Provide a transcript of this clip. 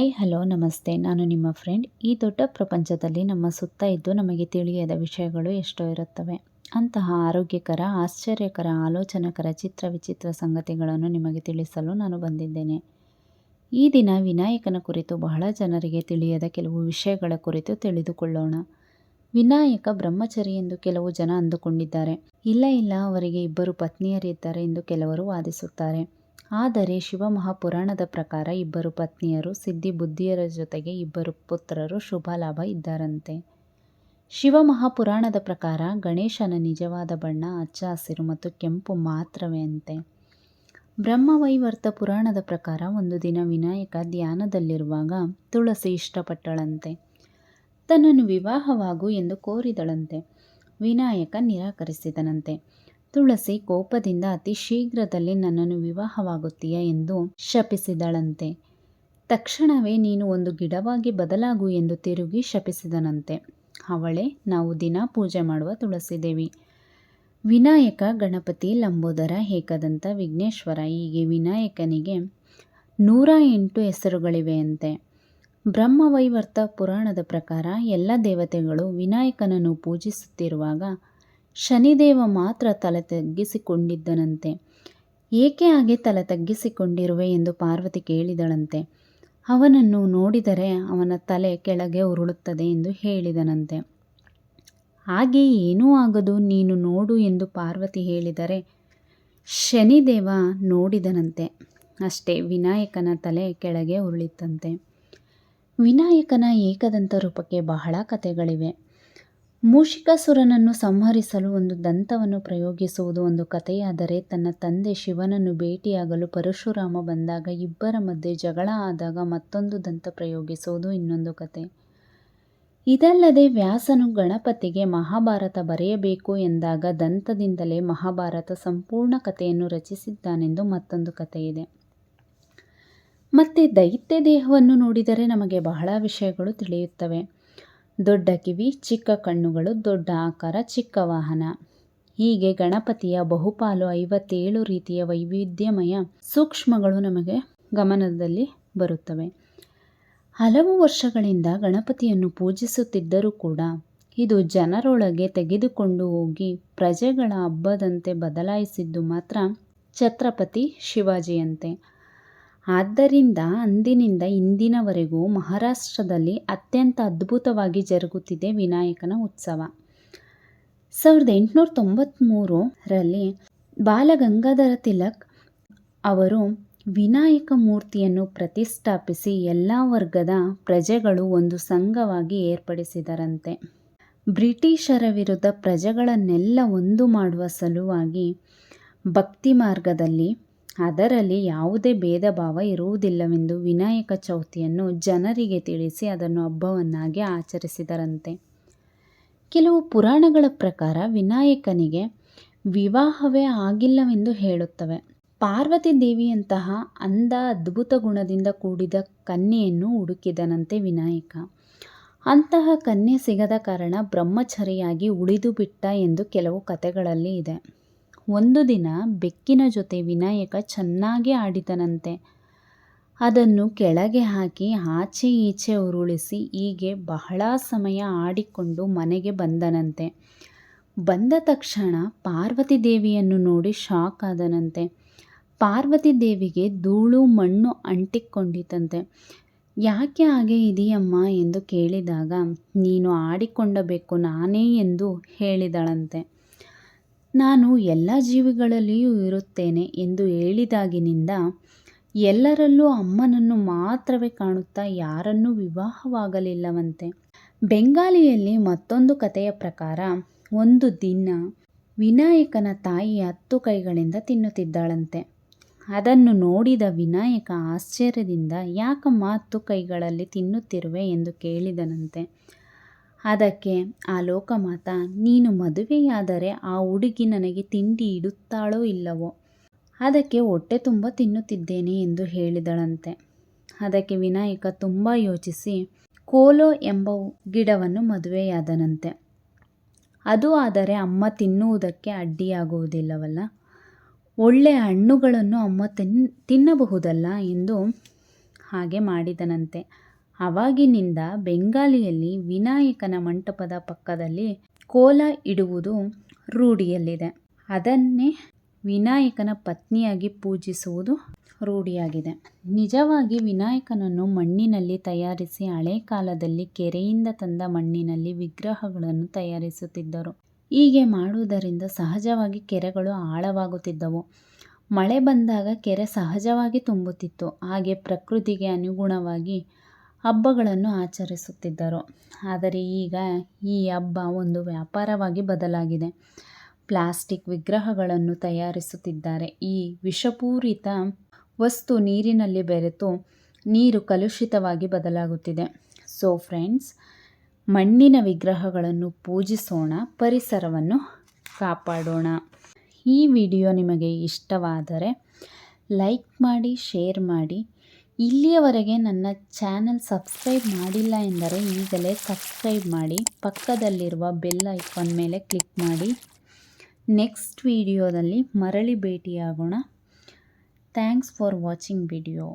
Hi hello ನಮಸ್ತೆ. ನಾನು ನಿಮ್ಮ ಫ್ರೆಂಡ್. ಈ ದೊಡ್ಡ ಪ್ರಪಂಚದಲ್ಲಿ ನಮ್ಮ ಸುತ್ತ ಇದ್ದು ನಮಗೆ ತಿಳಿಯದ ವಿಷಯಗಳು ಎಷ್ಟೋ ಇರುತ್ತವೆ. ಅಂತಹ ಆರೋಗ್ಯಕರ, ಆಶ್ಚರ್ಯಕರ, ಆಲೋಚನಕರ, ಚಿತ್ರ ವಿಚಿತ್ರ ಸಂಗತಿಗಳನ್ನು ನಿಮಗೆ ತಿಳಿಸಲು ನಾನು ಬಂದಿದ್ದೇನೆ. ಈ ದಿನ ವಿನಾಯಕನ ಕುರಿತು ಬಹಳ ಜನರಿಗೆ ತಿಳಿಯದ ಕೆಲವು ವಿಷಯಗಳ ಕುರಿತು ತಿಳಿದುಕೊಳ್ಳೋಣ. ವಿನಾಯಕ ಬ್ರಹ್ಮಚಾರಿ ಎಂದು ಕೆಲವು ಜನ ಅಂದುಕೊಂಡಿದ್ದಾರೆ. ಇಲ್ಲ, ಅವರಿಗೆ 2 ಪತ್ನಿಯರಿದ್ದಾರೆ ಎಂದು ಕೆಲವರು ವಾದಿಸುತ್ತಾರೆ. ಆದರೆ ಶಿವಮಹಾಪುರಾಣದ ಪ್ರಕಾರ 2 ಪತ್ನಿಯರು, ಸಿದ್ಧಿ ಬುದ್ಧಿಯರ ಜೊತೆಗೆ 2 ಪುತ್ರರು, ಶುಭ ಲಾಭ ಇದ್ದಾರಂತೆ. ಶಿವಮಹಾಪುರಾಣದ ಪ್ರಕಾರ ಗಣೇಶನ ನಿಜವಾದ ಬಣ್ಣ ಹಚ್ಚ ಹಸಿರು ಮತ್ತು ಕೆಂಪು ಮಾತ್ರವೇ ಅಂತೆ. ಬ್ರಹ್ಮವೈವರ್ತ ಪುರಾಣದ ಪ್ರಕಾರ ಒಂದು ದಿನ ವಿನಾಯಕ ಧ್ಯಾನದಲ್ಲಿರುವಾಗ ತುಳಸಿ ಇಷ್ಟಪಟ್ಟಳಂತೆ. ತನ್ನನ್ನು ವಿವಾಹವಾಗು ಎಂದು ಕೋರಿದಳಂತೆ. ವಿನಾಯಕ ನಿರಾಕರಿಸಿದನಂತೆ. ತುಳಸಿ ಕೋಪದಿಂದ ಅತಿ ಶೀಘ್ರದಲ್ಲಿ ನನ್ನನ್ನು ವಿವಾಹವಾಗುತ್ತೀಯಾ ಎಂದು ಶಪಿಸಿದಳಂತೆ. ತಕ್ಷಣವೇ ನೀನು ಒಂದು ಗಿಡವಾಗಿ ಬದಲಾಗು ಎಂದು ತಿರುಗಿ ಶಪಿಸಿದನಂತೆ. ಅವಳೇ ನಾವು ದಿನ ಪೂಜೆ ಮಾಡುವ ತುಳಸಿದೇವಿ. ವಿನಾಯಕ, ಗಣಪತಿ, ಲಂಬೋದರ, ಏಕದಂತ, ವಿಘ್ನೇಶ್ವರ ಹೀಗೆ ವಿನಾಯಕನಿಗೆ 108 ಹೆಸರುಗಳಿವೆಯಂತೆ. ಬ್ರಹ್ಮವೈವರ್ತ ಪುರಾಣದ ಪ್ರಕಾರ ಎಲ್ಲ ದೇವತೆಗಳು ವಿನಾಯಕನನ್ನು ಪೂಜಿಸುತ್ತಿರುವಾಗ ಶನಿದೇವ ಮಾತ್ರ ತಲೆ ತಗ್ಗಿಸಿಕೊಂಡಿದ್ದನಂತೆ. ಏಕೆ ಹಾಗೆ ತಲೆ ತಗ್ಗಿಸಿಕೊಂಡಿರುವೆ ಎಂದು ಪಾರ್ವತಿ ಕೇಳಿದಳಂತೆ. ಅವನನ್ನು ನೋಡಿದರೆ ಅವನ ತಲೆ ಕೆಳಗೆ ಉರುಳುತ್ತದೆ ಎಂದು ಹೇಳಿದನಂತೆ. ಹಾಗೆ ಏನೂ ಆಗದು, ನೀನು ನೋಡು ಎಂದು ಪಾರ್ವತಿ ಹೇಳಿದರೆ ಶನಿದೇವ ನೋಡಿದನಂತೆ. ಅಷ್ಟೇ, ವಿನಾಯಕನ ತಲೆ ಕೆಳಗೆ ಉರುಳಿತಂತೆ. ವಿನಾಯಕನ ಏಕದಂತ ರೂಪಕ್ಕೆ ಬಹಳ ಕಥೆಗಳಿವೆ. ಮೂಷಿಕಾಸುರನನ್ನು ಸಂಹರಿಸಲು ಒಂದು ದಂತವನ್ನು ಪ್ರಯೋಗಿಸುವುದು ಒಂದು ಕಥೆಯಾದರೆ, ತನ್ನ ತಂದೆ ಶಿವನನ್ನು ಭೇಟಿಯಾಗಲು ಪರಶುರಾಮ ಬಂದಾಗ 2 ಮಧ್ಯೆ ಜಗಳ ಆದಾಗ ಮತ್ತೊಂದು ದಂತ ಪ್ರಯೋಗಿಸುವುದು ಇನ್ನೊಂದು ಕಥೆ. ಇದಲ್ಲದೆ ವ್ಯಾಸನು ಗಣಪತಿಗೆ ಮಹಾಭಾರತ ಬರೆಯಬೇಕು ಎಂದಾಗ ದಂತದಿಂದಲೇ ಮಹಾಭಾರತ ಸಂಪೂರ್ಣ ಕಥೆಯನ್ನು ರಚಿಸಿದ್ದಾನೆಂದು ಮತ್ತೊಂದು ಕಥೆಯಿದೆ. ಮತ್ತೆ ದೈತ್ಯ ದೇಹವನ್ನು ನೋಡಿದರೆ ನಮಗೆ ಬಹಳ ವಿಷಯಗಳು ತಿಳಿಯುತ್ತವೆ. ದೊಡ್ಡ ಕಿವಿ, ಚಿಕ್ಕ ಕಣ್ಣುಗಳು, ದೊಡ್ಡ ಆಕಾರ, ಚಿಕ್ಕ ವಾಹನ. ಹೀಗೆ ಗಣಪತಿಯ ಬಹುಪಾಲು 57 ರೀತಿಯ ವೈವಿಧ್ಯಮಯ ಸೂಕ್ಷ್ಮಗಳು ನಮಗೆ ಗಮನದಲ್ಲಿ ಬರುತ್ತವೆ. ಹಲವು ವರ್ಷಗಳಿಂದ ಗಣಪತಿಯನ್ನು ಪೂಜಿಸುತ್ತಿದ್ದರೂ ಕೂಡ ಇದು ಜನರೊಳಗೆ ತೆಗೆದುಕೊಂಡು ಹೋಗಿ ಪ್ರಜೆಗಳ ಹಬ್ಬದಂತೆ ಬದಲಾಯಿಸಿದ್ದು ಮಾತ್ರ ಛತ್ರಪತಿ ಶಿವಾಜಿಯಂತೆ. ಆದ್ದರಿಂದ ಅಂದಿನಿಂದ ಇಂದಿನವರೆಗೂ ಮಹಾರಾಷ್ಟ್ರದಲ್ಲಿ ಅತ್ಯಂತ ಅದ್ಭುತವಾಗಿ ಜರುಗುತ್ತಿದೆ ವಿನಾಯಕನ ಉತ್ಸವ. 1893ರಲ್ಲಿ ಬಾಲಗಂಗಾಧರ ತಿಲಕ್ ಅವರು ವಿನಾಯಕ ಮೂರ್ತಿಯನ್ನು ಪ್ರತಿಷ್ಠಾಪಿಸಿ ಎಲ್ಲ ವರ್ಗದ ಪ್ರಜೆಗಳು ಒಂದು ಸಂಘವಾಗಿ ಏರ್ಪಡಿಸಿದರಂತೆ. ಬ್ರಿಟಿಷರ ವಿರುದ್ಧ ಪ್ರಜೆಗಳನ್ನೆಲ್ಲ ಒಂದು ಮಾಡುವ ಸಲುವಾಗಿ ಭಕ್ತಿ ಮಾರ್ಗದಲ್ಲಿ ಅದರಲ್ಲಿ ಯಾವುದೇ ಭೇದ ಭಾವ ಇರುವುದಿಲ್ಲವೆಂದು ವಿನಾಯಕ ಚೌತಿಯನ್ನು ಜನರಿಗೆ ತಿಳಿಸಿ ಅದನ್ನು ಹಬ್ಬವನ್ನಾಗಿ ಆಚರಿಸಿದರಂತೆ. ಕೆಲವು ಪುರಾಣಗಳ ಪ್ರಕಾರ ವಿನಾಯಕನಿಗೆ ವಿವಾಹವೇ ಆಗಿಲ್ಲವೆಂದು ಹೇಳುತ್ತವೆ. ಪಾರ್ವತಿ ದೇವಿಯಂತಹ ಅಂದ ಅದ್ಭುತ ಗುಣದಿಂದ ಕೂಡಿದ ಕನ್ಯೆಯನ್ನು ಹುಡುಕಿದನಂತೆ ವಿನಾಯಕ. ಅಂತಹ ಕನ್ಯೆ ಸಿಗದ ಕಾರಣ ಬ್ರಹ್ಮಚಾರಿಯಾಗಿ ಉಳಿದು ಬಿಟ್ಟ ಎಂದು ಕೆಲವು ಕಥೆಗಳಲ್ಲಿ ಇದೆ. ಒಂದು ದಿನ ಬೆಕ್ಕಿನ ಜೊತೆ ವಿನಾಯಕ ಚೆನ್ನಾಗಿ ಆಡಿದನಂತೆ. ಅದನ್ನು ಕೆಳಗೆ ಹಾಕಿ ಆಚೆ ಈಚೆ ಉರುಳಿಸಿ ಹೀಗೆ ಬಹಳ ಸಮಯ ಆಡಿಕೊಂಡು ಮನೆಗೆ ಬಂದನಂತೆ. ಬಂದ ತಕ್ಷಣ ಪಾರ್ವತಿ ದೇವಿಯನ್ನು ನೋಡಿ ಶಾಕ್ ಆದನಂತೆ. ಪಾರ್ವತಿ ದೇವಿಗೆ ಧೂಳು ಮಣ್ಣು ಅಂಟಿಕೊಂಡಿತಂತೆ. ಯಾಕೆ ಹಾಗೆ ಇದೆಯಮ್ಮ ಎಂದು ಕೇಳಿದಾಗ, ನೀನು ಆಡಿಕೊಂಡ ಬೆಕ್ಕು ನಾನೇ ಎಂದು ಹೇಳಿದಳಂತೆ. ನಾನು ಎಲ್ಲ ಜೀವಿಗಳಲ್ಲಿಯೂ ಇರುತ್ತೇನೆ ಎಂದು ಹೇಳಿದಾಗಿನಿಂದ ಎಲ್ಲರಲ್ಲೂ ಅಮ್ಮನನ್ನು ಮಾತ್ರವೇ ಕಾಣುತ್ತಾ ಯಾರನ್ನೂ ವಿವಾಹವಾಗಲಿಲ್ಲವಂತೆ. ಬೆಂಗಾಲಿಯಲ್ಲಿ ಮತ್ತೊಂದು ಕಥೆಯ ಪ್ರಕಾರ ಒಂದು ದಿನ ವಿನಾಯಕನ ತಾಯಿ 10 ಕೈಗಳಿಂದ ತಿನ್ನುತ್ತಿದ್ದಳಂತೆ. ಅದನ್ನು ನೋಡಿದ ವಿನಾಯಕ ಆಶ್ಚರ್ಯದಿಂದ, ಯಾಕಮ್ಮ 10 ಕೈಗಳಲ್ಲಿ ತಿನ್ನುತ್ತಿರುವೆ ಎಂದು ಕೇಳಿದನಂತೆ. ಅದಕ್ಕೆ ಆ ಲೋಕಮಾತ, ನೀನು ಮದುವೆಯಾದರೆ ಆ ಹುಡುಗಿ ನನಗೆ ತಿಂಡಿ ಇಡುತ್ತಾಳೋ ಇಲ್ಲವೋ, ಅದಕ್ಕೆ ಹೊಟ್ಟೆ ತುಂಬ ತಿನ್ನುತ್ತಿದ್ದೇನೆ ಎಂದು ಹೇಳಿದಳಂತೆ. ಅದಕ್ಕೆ ವಿನಾಯಕ ತುಂಬ ಯೋಚಿಸಿ ಕೋಲೋ ಎಂಬ ಗಿಡವನ್ನು ಮದುವೆಯಾದನಂತೆ. ಅದು ಆದರೆ ಅಮ್ಮ ತಿನ್ನುವುದಕ್ಕೆ ಅಡ್ಡಿಯಾಗುವುದಿಲ್ಲವಲ್ಲ, ಒಳ್ಳೆಯ ಹಣ್ಣುಗಳನ್ನು ಅಮ್ಮ ತಿನ್ನಬಹುದಲ್ಲ ಎಂದು ಹಾಗೆ ಮಾಡಿದನಂತೆ. ಆವಾಗಿನಿಂದ ಬೆಂಗಾಲಿಯಲ್ಲಿ ವಿನಾಯಕನ ಮಂಟಪದ ಪಕ್ಕದಲ್ಲಿ ಕೋಲ ಇಡುವುದು ರೂಢಿಯಲ್ಲಿದೆ. ಅದನ್ನೇ ವಿನಾಯಕನ ಪತ್ನಿಯಾಗಿ ಪೂಜಿಸುವುದು ರೂಢಿಯಾಗಿದೆ. ನಿಜವಾಗಿ ವಿನಾಯಕನನ್ನು ಮಣ್ಣಿನಲ್ಲಿ ತಯಾರಿಸಿ ಹಳೆ ಕಾಲದಲ್ಲಿ ಕೆರೆಯಿಂದ ತಂದ ಮಣ್ಣಿನಲ್ಲಿ ವಿಗ್ರಹಗಳನ್ನು ತಯಾರಿಸುತ್ತಿದ್ದರು. ಹೀಗೆ ಮಾಡುವುದರಿಂದ ಸಹಜವಾಗಿ ಕೆರೆಗಳು ಆಳವಾಗುತ್ತಿದ್ದವು. ಮಳೆ ಬಂದಾಗ ಕೆರೆ ಸಹಜವಾಗಿ ತುಂಬುತ್ತಿತ್ತು. ಹಾಗೆ ಪ್ರಕೃತಿಗೆ ಅನುಗುಣವಾಗಿ ಹಬ್ಬಗಳನ್ನು ಆಚರಿಸುತ್ತಿದ್ದರು. ಆದರೆ ಈಗ ಈ ಹಬ್ಬ ಒಂದು ವ್ಯಾಪಾರವಾಗಿ ಬದಲಾಗಿದೆ. ಪ್ಲಾಸ್ಟಿಕ್ ವಿಗ್ರಹಗಳನ್ನು ತಯಾರಿಸುತ್ತಿದ್ದಾರೆ. ಈ ವಿಷಪೂರಿತ ವಸ್ತು ನೀರಿನಲ್ಲಿ ಬೆರೆತು ನೀರು ಕಲುಷಿತವಾಗಿ ಬದಲಾಗುತ್ತಿದೆ. ಸೊ ಫ್ರೆಂಡ್ಸ್, ಮಣ್ಣಿನ ವಿಗ್ರಹಗಳನ್ನು ಪೂಜಿಸೋಣ, ಪರಿಸರವನ್ನು ಕಾಪಾಡೋಣ. ಈ ವಿಡಿಯೋ ನಿಮಗೆ ಇಷ್ಟವಾದರೆ ಲೈಕ್ ಮಾಡಿ, ಶೇರ್ ಮಾಡಿ. ಇಲ್ಲಿಯವರೆಗೆ ನನ್ನ ಚಾನಲ್ ಸಬ್ಸ್ಕ್ರೈಬ್ ಮಾಡಿಲ್ಲ ಎಂದರೆ ಈಗಲೇ ಸಬ್ಸ್ಕ್ರೈಬ್ ಮಾಡಿ, ಪಕ್ಕದಲ್ಲಿರುವ ಬೆಲ್ ಐಕಾನ್ ಮೇಲೆ ಕ್ಲಿಕ್ ಮಾಡಿ. ನೆಕ್ಸ್ಟ್ ವಿಡಿಯೋದಲ್ಲಿ ಮರಳಿ ಭೇಟಿಯಾಗೋಣ. Thanks for watching video.